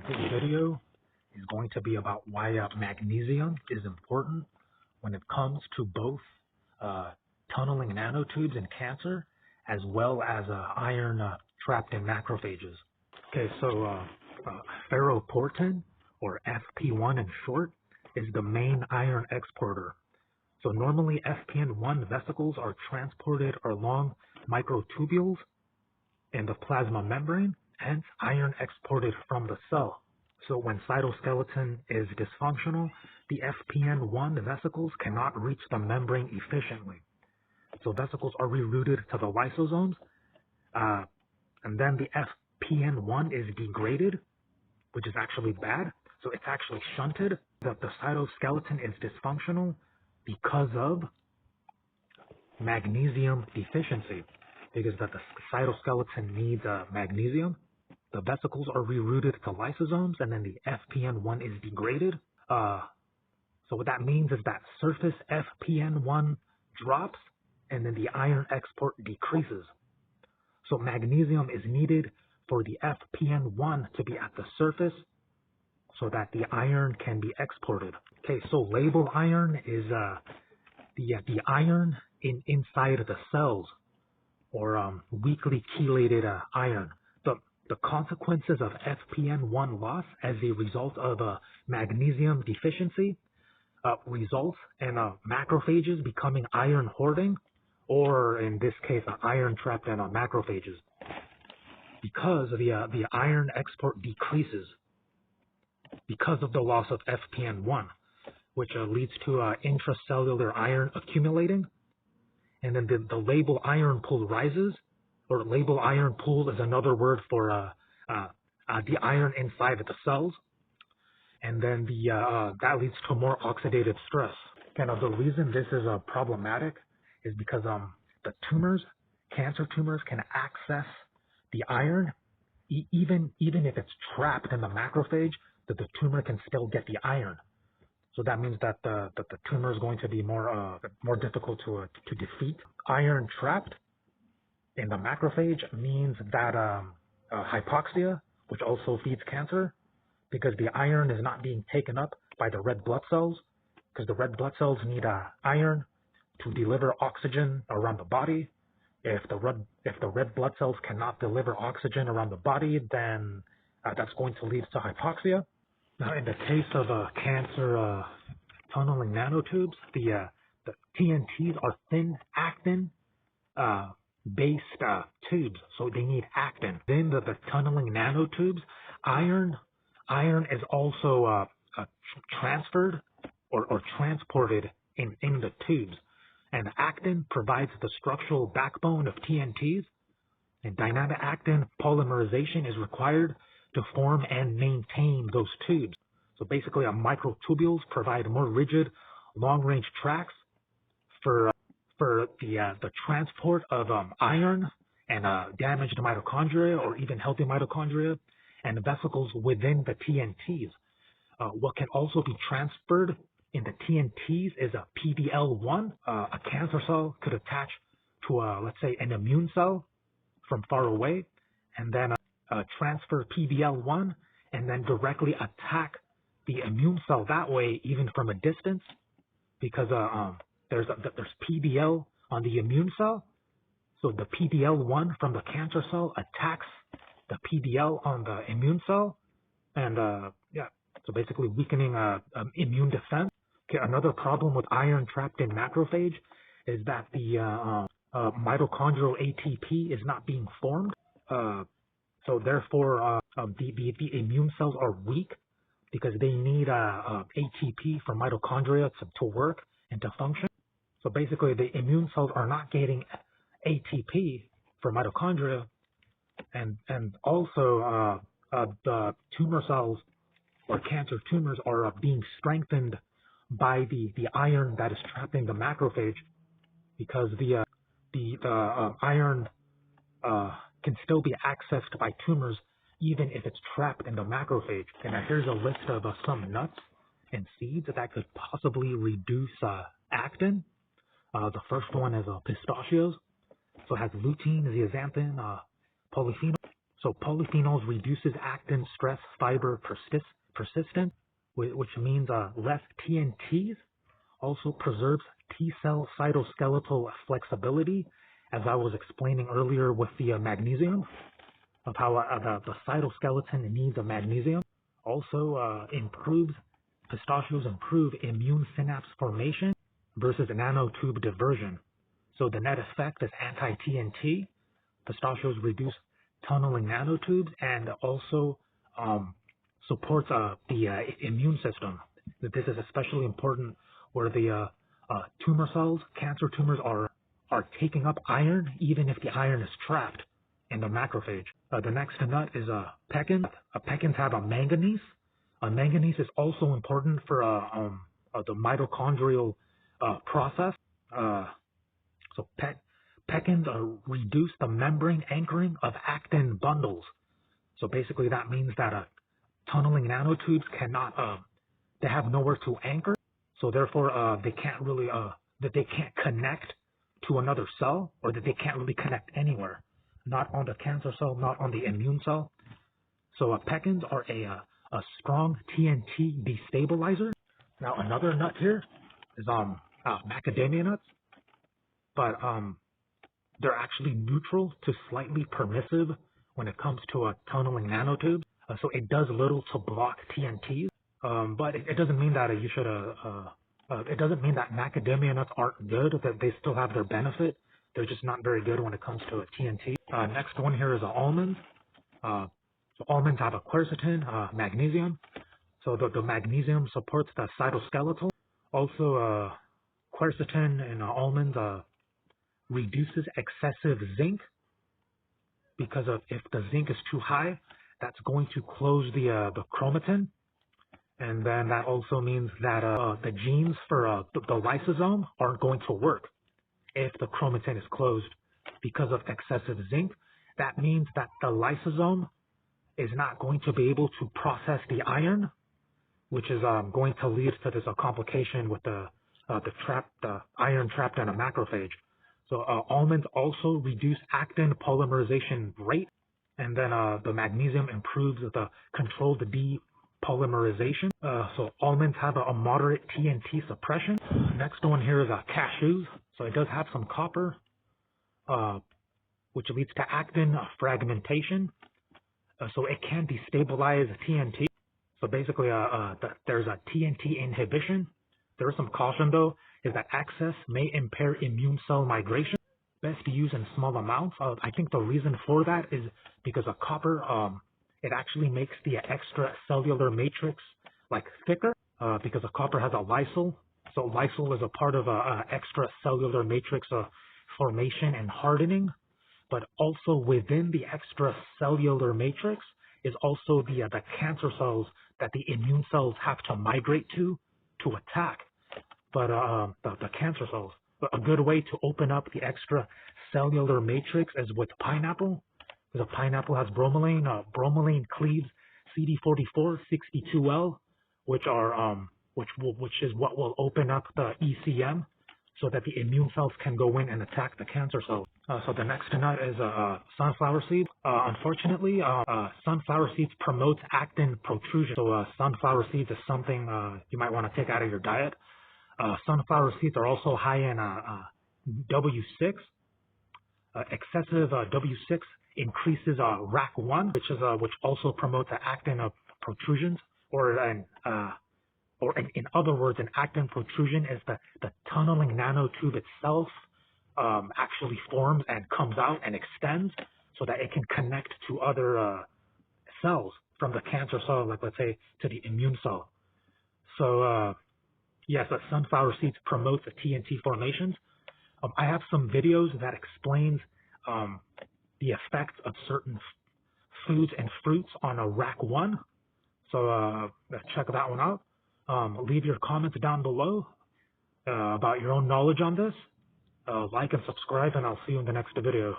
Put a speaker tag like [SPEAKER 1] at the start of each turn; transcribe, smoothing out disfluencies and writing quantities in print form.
[SPEAKER 1] This video is going to be about why magnesium is important when it comes to both tunneling nanotubes in cancer as well as iron trapped in macrophages. Okay, so ferroportin, or FP1 in short, is the main iron exporter. So normally FPN1 vesicles are transported along microtubules in the plasma membrane, hence iron exported from the cell. So when cytoskeleton is dysfunctional, the FPN1 vesicles cannot reach the membrane efficiently. So vesicles are rerouted to the lysosomes, and then the FPN1 is degraded, which is actually bad. So it's actually shunted. The cytoskeleton is dysfunctional because of magnesium deficiency, because the cytoskeleton needs magnesium. The vesicles are rerouted to lysosomes, and then the FPN1 is degraded. So what that means is that surface FPN1 drops, and then the iron export decreases. So magnesium is needed for the FPN1 to be at the surface so that the iron can be exported. Okay, so labile iron is the iron inside the cells, or weakly chelated iron. The consequences of FPN1 loss as a result of magnesium deficiency results in macrophages becoming iron hoarding, or in this case, iron trapped in macrophages, because the iron export decreases because of the loss of FPN1, which leads to intracellular iron accumulating, and then the labile iron pool rises. Or labile iron pool is another word for the iron inside of the cells, and then that leads to more oxidative stress. And the reason this is problematic is because the cancer tumors can access the iron even if it's trapped in the macrophage. That the tumor can still get the iron. So that means that the tumor is going to be more difficult to defeat. Iron trapped in the macrophage means that hypoxia, which also feeds cancer, because the iron is not being taken up by the red blood cells, because the red blood cells need iron to deliver oxygen around the body. If the red blood cells cannot deliver oxygen around the body, then that's going to lead to hypoxia. Now, in the case of cancer tunneling nanotubes, the TNTs are thin actin based tubes, so they need actin. Then the tunneling nanotubes, iron is also transferred or transported in the tubes, and actin provides the structural backbone of TNTs, and dynamic actin polymerization is required to form and maintain those tubes. So basically, microtubules provide more rigid, long-range tracks for the transport of iron and damaged mitochondria, or even healthy mitochondria, and vesicles within the TNTs. What can also be transferred in the TNTs is a PBL1. A cancer cell could attach to, let's say, an immune cell from far away, and then transfer PBL1, and then directly attack the immune cell that way, even from a distance, because there's PBL on the immune cell. So the PBL1 from the cancer cell attacks the PBL on the immune cell, and so basically weakening immune defense. Okay, another problem with iron trapped in macrophage is that the mitochondrial ATP is not being formed. So therefore, the immune cells are weak because they need ATP for mitochondria to work and to function. So basically, the immune cells are not getting ATP for mitochondria, and also the tumor cells or cancer tumors are being strengthened by the iron that is trapped in the macrophage, because the iron can still be accessed by tumors even if it's trapped in the macrophage. And here's a list of some nuts and seeds that could possibly reduce actin. The first one is pistachios. So it has lutein, zeaxanthin, polyphenol. So polyphenols reduces actin stress fiber persistence, which means less TNTs. Also preserves T cell cytoskeletal flexibility, as I was explaining earlier with the magnesium, of how the cytoskeleton needs of magnesium. Also pistachios improve immune synapse formation versus nanotube diversion. So the net effect is anti-TNT. Pistachios reduce tunneling nanotubes and also supports the immune system. This is especially important where the tumor cells, cancer tumors, are taking up iron even if the iron is trapped in the macrophage. The next nut is pectins. Pectins have a manganese. Manganese is also important for the mitochondrial process. So pectins reduce the membrane anchoring of actin bundles. So basically that means that tunneling nanotubes cannot, they have nowhere to anchor. So therefore they can't really, that they can't connect to another cell, or that they can't really connect anywhere. Not on the cancer cell, not on the immune cell. So pectins are a strong TNT destabilizer. Now another nut here is macadamia nuts, but they're actually neutral to slightly permissive when it comes to tunneling nanotubes. So it does little to block TNTs, but it doesn't mean that you should. It doesn't mean that macadamia nuts aren't good. That they still have their benefit. They're just not very good when it comes to TNT. Next one here is almonds. So almonds have a quercetin, magnesium. So the magnesium supports the cytoskeletal. Also, quercetin in almonds reduces excessive zinc, because of if the zinc is too high, that's going to close the chromatin, and then that also means that the genes for the lysosome aren't going to work if the chromatin is closed because of excessive zinc. That means that the lysosome is not going to be able to process the iron, which is going to lead to this complication with the iron trapped in a macrophage. So almonds also reduce actin polymerization rate, and then the magnesium improves the controlled depolymerization. So almonds have a moderate TNT suppression. Next one here is cashews. So it does have some copper, which leads to actin fragmentation. So it can destabilize TNT. So basically, there's a TNT inhibition. There is some caution though, is that excess may impair immune cell migration. Best to use in small amounts. I think the reason for that is because of copper, it actually makes the extracellular matrix like thicker, because the copper has a lysyl. So lysyl is a part of extracellular matrix formation and hardening. But also within the extracellular matrix is also the cancer cells that the immune cells have to migrate to attack. But the cancer cells, a good way to open up the extracellular matrix is with pineapple, because a pineapple has bromelain. Bromelain cleaves CD44, 62L, which is what will open up the ECM, so that the immune cells can go in and attack the cancer cells. So the next nut is sunflower seeds. Unfortunately, sunflower seeds promotes actin protrusion. So sunflower seeds is something you might want to take out of your diet. Sunflower seeds are also high in W6. Excessive W6 increases RAC1, which also promotes actin protrusions, or in other words, an actin protrusion is the tunneling nanotube itself actually forms and comes out and extends so that it can connect to other cells from the cancer cell, like let's say to the immune cell. So yes, sunflower seeds promotes the TNT formations. I have some videos that explains the effects of certain foods and fruits on a RAC1. So check that one out. Leave your comments down below about your own knowledge on this. Like and subscribe, and I'll see you in the next video.